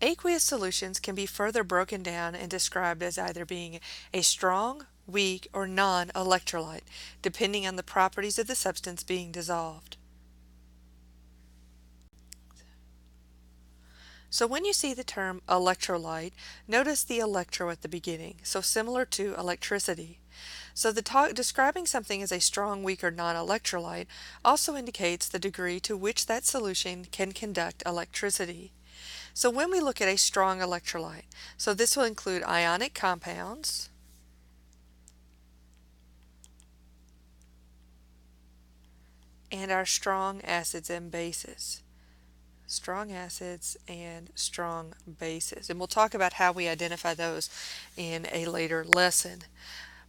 Aqueous solutions can be further broken down and described as either being a strong, weak, or non-electrolyte, depending on the properties of the substance being dissolved. So when you see the term electrolyte, notice the electro at the beginning, so similar to electricity. So describing something as a strong, weak, or non-electrolyte also indicates the degree to which that solution can conduct electricity. So when we look at a strong electrolyte, so this will include ionic compounds, and our strong acids and bases. Strong acids and strong bases. And we'll talk about how we identify those in a later lesson.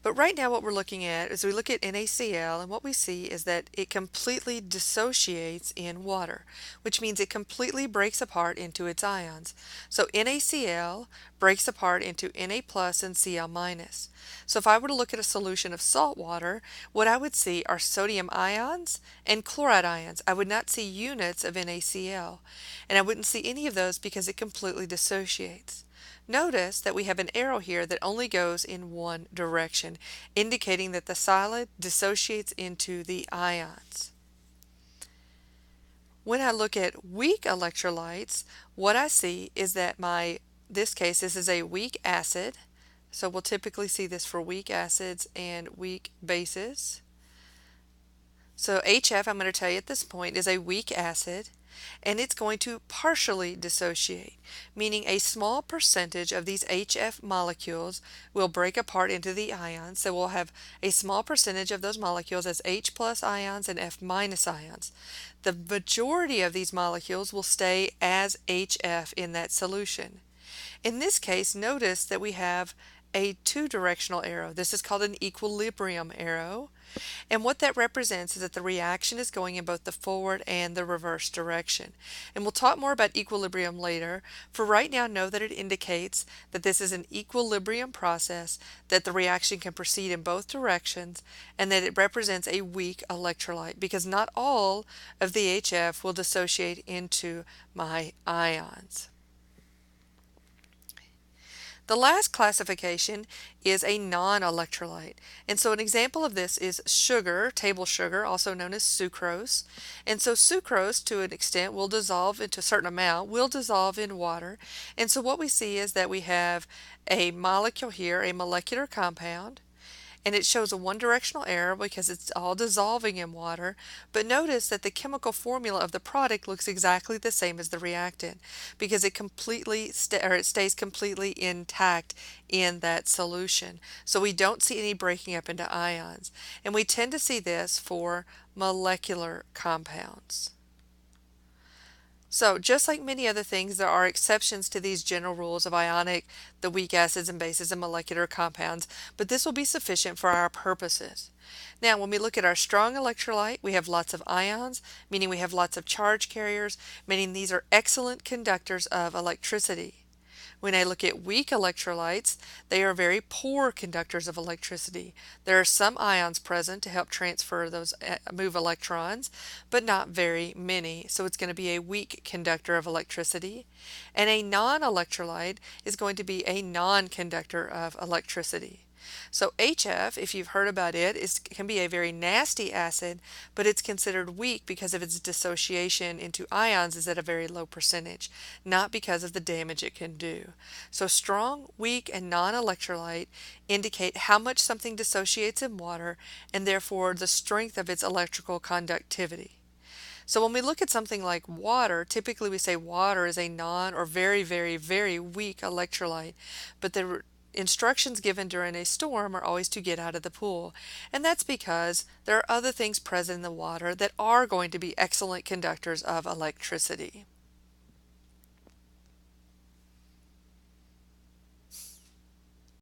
But right now what we're looking at is we look at NaCl, and what we see is that it completely dissociates in water, which means it completely breaks apart into its ions. So NaCl breaks apart into Na plus and Cl minus. So if I were to look at a solution of salt water, what I would see are sodium ions and chloride ions. I would not see units of NaCl, and I wouldn't see any of those because it completely dissociates. Notice that we have an arrow here that only goes in one direction, indicating that the solid dissociates into the ions. When I look at weak electrolytes, what I see is that this is a weak acid, so we'll typically see this for weak acids and weak bases. So HF, I'm going to tell you at this point, is a weak acid, and it's going to partially dissociate, meaning a small percentage of these HF molecules will break apart into the ions. So we'll have a small percentage of those molecules as H plus ions and F minus ions. The majority of these molecules will stay as HF in that solution. In this case, notice that we have a two-directional arrow. This is called an equilibrium arrow. And what that represents is that the reaction is going in both the forward and the reverse direction. And we'll talk more about equilibrium later. For right now, know that it indicates that this is an equilibrium process, that the reaction can proceed in both directions, and that it represents a weak electrolyte because not all of the HF will dissociate into my ions. The last classification is a non-electrolyte. And so an example of this is sugar, table sugar, also known as sucrose. And so sucrose, to an extent, will dissolve into a certain amount, will dissolve in water. And so what we see is that we have a molecule here, a molecular compound, and it shows a one-directional arrow because it's all dissolving in water. But notice that the chemical formula of the product looks exactly the same as the reactant because it stays completely intact in that solution. So we don't see any breaking up into ions. And we tend to see this for molecular compounds. So just like many other things, there are exceptions to these general rules of ionic, the weak acids and bases, and molecular compounds, but this will be sufficient for our purposes. Now, when we look at our strong electrolyte, we have lots of ions, meaning we have lots of charge carriers, meaning these are excellent conductors of electricity. When I look at weak electrolytes, they are very poor conductors of electricity. There are some ions present to help transfer those move electrons, but not very many. So it's going to be a weak conductor of electricity. And a non-electrolyte is going to be a non-conductor of electricity. So HF, if you've heard about it, can be a very nasty acid, but it's considered weak because of its dissociation into ions is at a very low percentage, not because of the damage it can do. So strong, weak, and non-electrolyte indicate how much something dissociates in water and therefore the strength of its electrical conductivity. So when we look at something like water, typically we say water is a non or very, very, very weak electrolyte, but the instructions given during a storm are always to get out of the pool. And that's because there are other things present in the water that are going to be excellent conductors of electricity.